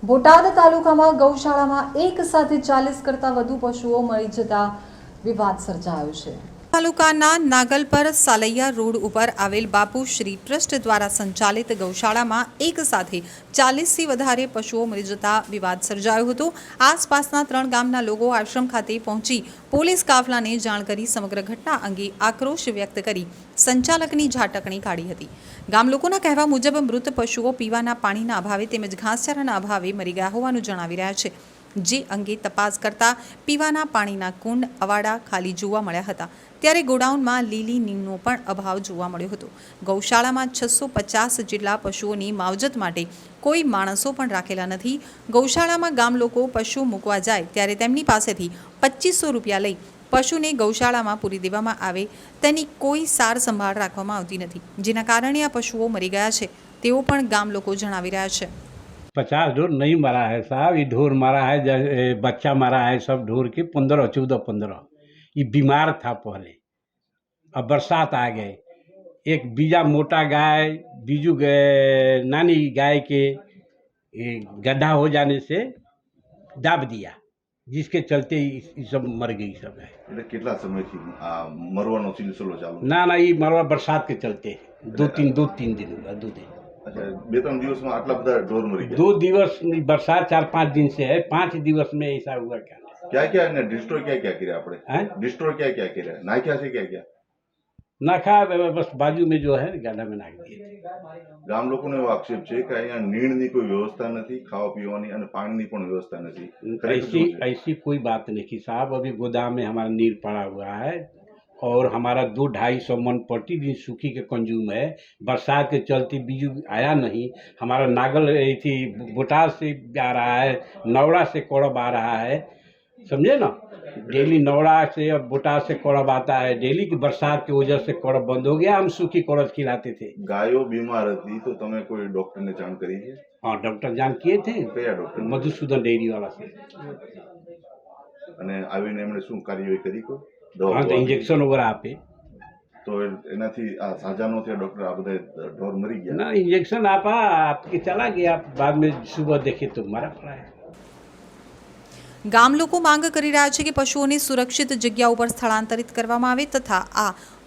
બોટાદ તાલુકામાં ગૌશાળામાં એક સાથે 40 કરતાં વધુ પશુઓ મરી જતા વિવાદ સર્જાયો છે। તાલુકાના નાગલપર સાલૈયા રોડ ઉપર આવેલ બાપુશ્રી ટ્રસ્ટ દ્વારા સંચાલિત ગૌશાળામાં એક સાથે 40થી વધારે પશુઓ મરી જતા વિવાદ સર્જાયો હતો। આસપાસના 3 ગામના લોકો આશ્રમ ખાતે પહોંચી પોલીસ કાફલાને જાણ કરી સમગ્ર ઘટના અંગે આક્રોશ વ્યક્ત કરી સંચાલકની ઝાટકણી કાઢી હતી। ગામ લોકોના કહેવા મુજબ મૃત પશુઓ પીવાના પાણીના અભાવે તેમજ ઘાસચારાના અભાવે મરી ગયા હોવાનું જણાવી રહ્યા છે, જે અંગે તપાસ કરતા પીવાના પાણીના કુંડ અવાડા ખાલી જોવા મળ્યા હતા, ત્યારે ગોડાઉનમાં લીલી નીમનો પણ અભાવ જોવા મળ્યો હતો। ગૌશાળામાં 650 જેટલા પશુઓની માવજત માટે કોઈ માણસો પણ રાખેલા નથી। ગૌશાળામાં ગામ લોકો પશુ મૂકવા જાય ત્યારે તેમની પાસેથી 2500 રૂપિયા લઈ પશુને ગૌશાળામાં પૂરી દેવામાં આવે, તેની કોઈ સાર સંભાળ રાખવામાં આવતી નથી, જેના કારણે આ પશુઓ મરી ગયા છે, તેઓ પણ ગામ લોકો જણાવી રહ્યા છે। 50 ढोर नहीं मरा है साहब, ये ढोर मरा है, बच्चा मरा है, सब ढोर के 15, 14, 15। ये बीमार था पहले, अब बरसात आ गए, एक बीजा मोटा गाय बीजू नानी गाय के गड्ढा हो जाने से दाब दिया, जिसके चलते ये सब मर गई सब है। એટલે કેટલા સમયથી આ મરવાનો સિલસિલો ચાલુ? ना ये मरवा बरसात के चलते 2-3 दिन हुआ, 2 दिन। अच्छा, 2-3 દિવસમાં આટલા બધા ઢોર મરી ગયા? 2 दिवस बरसात 4-5 दिन से है, 5 दिवस में ऐसा हुआ क्या? क्या ने डिस्ट्रॉय क्या કર્યા આપણે? हैं डिस्ट्रॉय क्या કર્યા? નાખ્યા છે क्या? नाखा बस बाजू में जो है गड्ढा में नाख दिए थे। ગામ લોકોનો એવો આક્ષેપ છે કે અહીંયા નીણની કોઈ વ્યવસ્થા નથી, ખાવા પીવાની અને પાણીની પણ વ્યવસ્થા નથી। ऐसी कोई बात नहीं कि साहब, अभी गोदाम में हमारा नीर पड़ा हुआ है और हमारा 200-250 मन प्रतिदिन सूखी के कंज्यूम है। बरसात के चलते बीजू आया नहीं, हमारा नागल थी बोटाद से आ रहा है, नवड़ा से कोड़ब आ रहा है, समझे ना। डेली नवड़ा से और बोटाद से कोड़ब आता है, डेली की बरसात की वजह से कोड़ब बंद हो गया, हम सूखी कोड़ब खिलाते थे। ગાયો બીમાર હતી તો તમે કોઈ ડોક્ટરને જાણ કરી છે? हाँ, डॉक्टर जान किए थे, કયા ડોક્ટર? मधुसूदन डेयरी वाला से। અને આવીને એમણે શું કાર્યવાહી કરી? કોઈ हाँ, तो દવા इंजेक्शन वगैरह आपे તો એનાથી આ સાજા નો થયા ડોક્ટર? આ બધા ઢોર મરી ગયા? ना, इंजेक्शन आपा आपके चला गया, बाद में सुबह देखे तो मरा पड़ा है। ગામ લોકો માંગ કરી રહ્યા છે કે પશુઓને સુરક્ષિત જગ્યા ઉપર સ્થળાંતરિત કરવામાં આવે તથા આ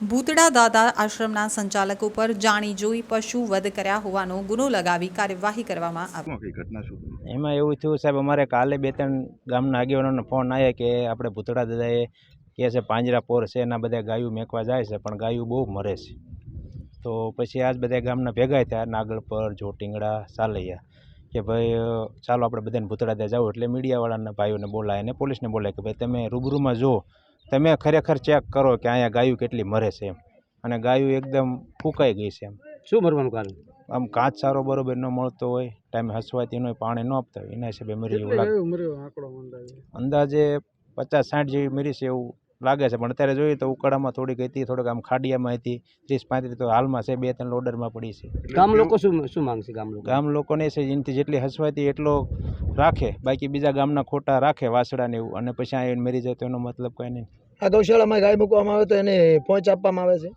ભૂતડા દાદા આશ્રમના સંચાલક ઉપર જાણી જોઈ પશુ વધ કર્યા હોવાનો ગુનો લગાવી કાર્યવાહી કરવામાં આવે। શું કઈ ઘટના શું? એમાં એવું થયું સાહેબ, અમારે કાલે 2-3 ગામના આગેવાનોનો ફોન આવ્યા કે આપણે ભૂતડા દાદાએ કહે છે પાંજરાપોર છે એના બધા ગાયું મેકવા જાય છે, પણ ગાયું બહુ મરે છે। તો પછી આજ બધા ગામના ભેગા થયા, નાગલપર, જોટીંગડા, સાલૈયા, કે ભાઈ ચાલો આપણે બધાને ભૂતડા દે જાવ। એટલે મીડિયાવાળાના ભાઈઓને બોલાય અને પોલીસને બોલાય કે ભાઈ તમે રૂબરૂમાં જો, તમે ખરેખર ચેક કરો કે અહીંયા ગાયું કેટલી મરે છે એમ। અને ગાયું એકદમ ફૂંકાઈ ગઈ છે એમ। શું મરવાનું કારણ? આમ ઘાસ સારો બરોબર ન મળતો હોય, ટાઈમે હસવાતી ન હોય, પાણી ન આપતા હોય, એના હિસાબે મરી એવું લાગે। અંદાજે 50-60 જેવી મરી છે એવું લાગે છે, પણ અત્યારે જોઈએ તો ઉકાળામાં થોડીક હતી, થોડીક આમ ખાડિયામાં હતી, 30-35 તો હાલમાં છે, 2-3 લોડરમાં પડી છે। ગામ લોકો શું માંગશે? ગામ લોકોને છે એનાથી જેટલી હસવાતી એટલો રાખે, બાકી બીજા ગામના ખોટા રાખે વાસડાને એવું, અને પછી આ મરી જાય તો એનો મતલબ કંઈ નહીં। આ ગૌશાળામાં ગાય મૂકવામાં આવે તો એને પહોંચ આપવામાં આવે છે,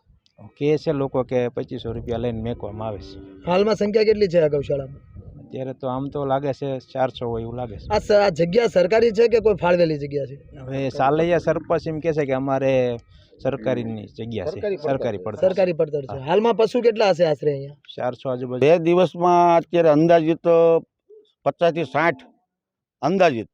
કહે છે લોકો કે 2500 રૂપિયા લઈને મેકવામાં આવે છે। હાલમાં સંખ્યા કેટલી છે આ ગૌશાળામાં? અત્યારે તો આમ તો લાગે છે 400 હોય એવું લાગે છે। આ જગ્યા સરકારી છે કે કોઈ ફાળવેલી જગ્યા છે? હવે સાલૈયા સરપંચ એમ કહે છે કે અમારે સરકારીની જગ્યા છે, સરકારી પડતર છે। હાલમાં પશુ કેટલા હશે આશરે અહીંયા? 400 આજુબાજુ। 2 દિવસમાં અત્યારે અંદાજિત 50 થી 60 અંદાજિત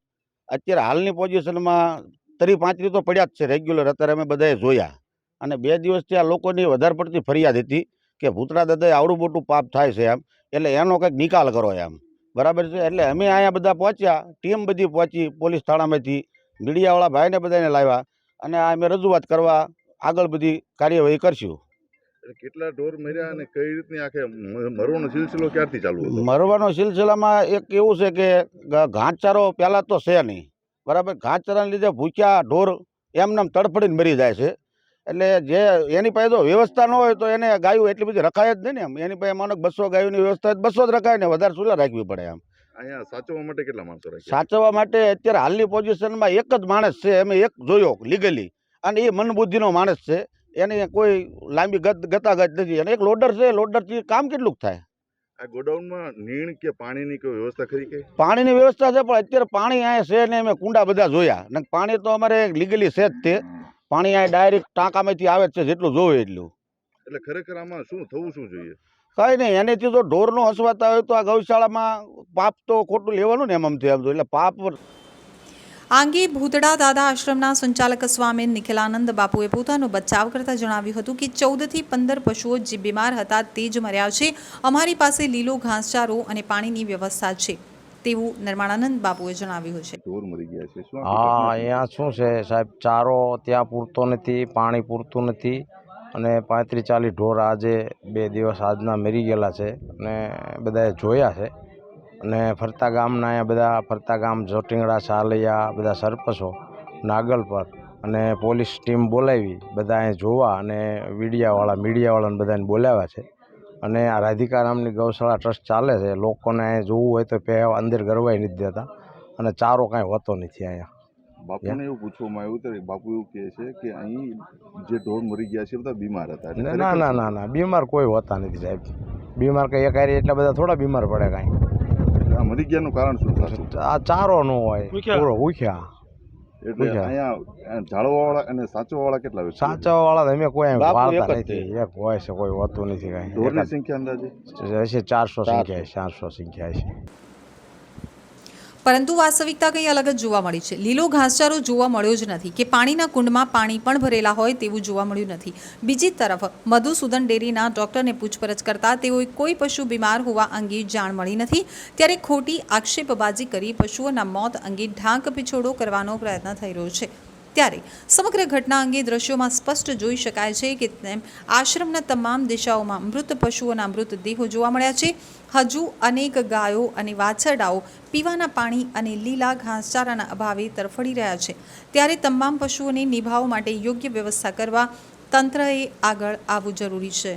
અત્યારે હાલની પોઝિશનમાં 30-35 તો પડ્યા જ છે રેગ્યુલર, અત્યારે અમે બધાએ જોયા। અને 2 દિવસથી આ લોકોની વધારે પડતી ફરિયાદ હતી કે ભૂતડા દાદાએ આવડું મોટું પાપ થાય છે એમ, એટલે એનો કંઈક નિકાલ કરો એમ, બરાબર છે। એટલે અમે અહીંયા બધા પહોંચ્યા, ટીમ બધી પહોંચી, પોલીસ થાણામાંથી મીડિયાવાળા ભાઈને બધાને લાવ્યા, અને આ અમે રજૂઆત કરવા આગળ બધી કાર્યવાહી કરશું। કેટલા ઢોર મર્યા અને કઈ રીતની આખે મરવાનો સિલસિલો ક્યારથી ચાલુ હતો? મરવાનો સિલસિલામાં એક એવું છે કે ઘાસચારો પહેલાં તો છે નહીં, બરાબર। ઘાસચારાને લીધે ભૂખ્યા ઢોર એમને તડફડીને મરી જાય છે। એટલે જે એની પાસે તો વ્યવસ્થા ન હોય તો એને ગાયું એટલી બધી રખાય જ નહીં ને એમ। એની પાસે માનો 200 ગાયોની વ્યવસ્થા 200 જ રખાય ને, વધારે સુલા રાખવી પડે એમ। અહીંયા સાચવવા માટે કેટલા માણસો રાખ્યા? સાચવવા માટે અત્યારે હાલની પોઝિશનમાં એક જ માણસ છે, અમે એક જોયો લીગલી, અને એ મનબુદ્ધિનો માણસ છે, એની કોઈ લાંબી ગતાગત નથી, અને એક લોડર છે, લોડરથી કામ કેટલું થાય? આ ગોડાઉનમાં નીણ કે પાણીની કોઈ વ્યવસ્થા ખરી કે? પાણીની વ્યવસ્થા છે પણ અત્યારે પાણી અહીંયા છે ને અમે કુંડા બધા જોયા ને પાણી તો અમારે લીગલી છે જ તે પાણી અહીંયા ડાયરેક્ટ ટાંકામાંથી આવે જ છે જેટલું જોવે એટલું. એટલે ખરેખર આમાં શું થવું શું જોઈએ? કઈ નહીં એનેથી તો ઢોરનો હસવાતા હોય તો આ ગૌશાળામાં પાપ તો ખોટું લેવાનું ને એમ થયું એટલે પાપ. આ અંગે ભૂતડા દાદા આશ્રમના સંચાલક સ્વામી નિખિલાનંદ બાપુએ પોતાનો બચાવ કરતા જણાવ્યું હતું કે 14 થી 15 પશુઓ જે બીમાર હતા તે જ મર્યા છે. અમારી પાસે લીલો ઘાસચારો અને પાણીની વ્યવસ્થા છે તેવું નિર્માણાનંદ બાપુએ જણાવ્યું છે. ઢોર મરી ગયા છે શું? હા, અહીંયા શું છે સાહેબ, ચારો ત્યાં પૂરતો નથી, પાણી પૂરતું નથી અને 35-40 ઢોર આજે 2 દિવસ આજના મરી ગયેલા છે અને બધાએ જોયા છે અને ફરતા ગામના અહીંયા બધા ફરતા ગામ જોટીંગડા સાલૈયા બધા સરપંચો નાગલ પર અને પોલીસ ટીમ બોલાવી બધા અહીંયા જોવા અને મીડિયાવાળાને બધાને બોલાવ્યા છે અને આ રાધિકા નામની ગૌશાળા ટ્રસ્ટ ચાલે છે. લોકોને અહીંયા જોવું હોય તો પહેલાં અંદર ગરવાઈ નથી દેતા અને ચારો કાંઈ હોતો નથી અહીંયા. બાપુને એવું પૂછવામાં આવ્યું તો બાપુ એવું કહે છે કે અહીં જે ઢોર મરી ગયા છે બધા બીમાર હતા. એટલે ના ના ના ના બીમાર કોઈ હોતા નથી સાહેબ. બીમાર કંઈ એક હારી એટલા બધા થોડા બીમાર પડે કાંઈ. આ મરી ગયાનું કારણ શું થતું? આ ચારો ન હોય પૂરો ઉખ્યા. એટલે અહીંયા ઝાડવાવાળા અને સાચવાવાળા કેટલા વ્યક્તિ? સાચવાવાળા અમે કોઈ અહીં બાપુ વાળતા એક જ નથી. એક હોય છે કોઈ હોતું નથી કાંઈ. ઢોરની સંખ્યા અંદાજે હશે 400 સંખ્યા 400 સંખ્યા છે. પરંતુ વાસ્તવિકતા કંઈ અલગ જ જોવા મળી છે. લીલો ઘાસચારો જોવા મળ્યો જ નથી કે પાણીના કુંડમાં પાણી પણ ભરેલા હોય તેવું જોવા મળ્યું નથી. બીજી તરફ મધુસૂદન ડેરીના ડોક્ટરને પૂછપરછ કરતા તેઓએ કોઈ પશુ બીમાર હોવા અંગે જાણ મળી નથી. ત્યારે ખોટી આક્ષેપબાજી કરી પશુઓના મોત અંગે ઢાંક પીછોડો કરવાનો પ્રયત્ન થઈ રહ્યો છે. ત્યારે સમગ્ર ઘટના અંગે દ્રશ્યોમાં સ્પષ્ટ જોઈ શકાય છે કે તેમ આશ્રમના તમામ દિશાઓમાં મૃત પશુઓના મૃતદેહો જોવા મળ્યા છે. હજુ અનેક ગાયો અને વાછરડાઓ પીવાના પાણી અને લીલા ઘાસચારાના અભાવે તરફડી રહ્યા છે. ત્યારે તમામ પશુઓને નિભાવવા માટે યોગ્ય વ્યવસ્થા કરવા તંત્રએ આગળ આવવું જરૂરી છે.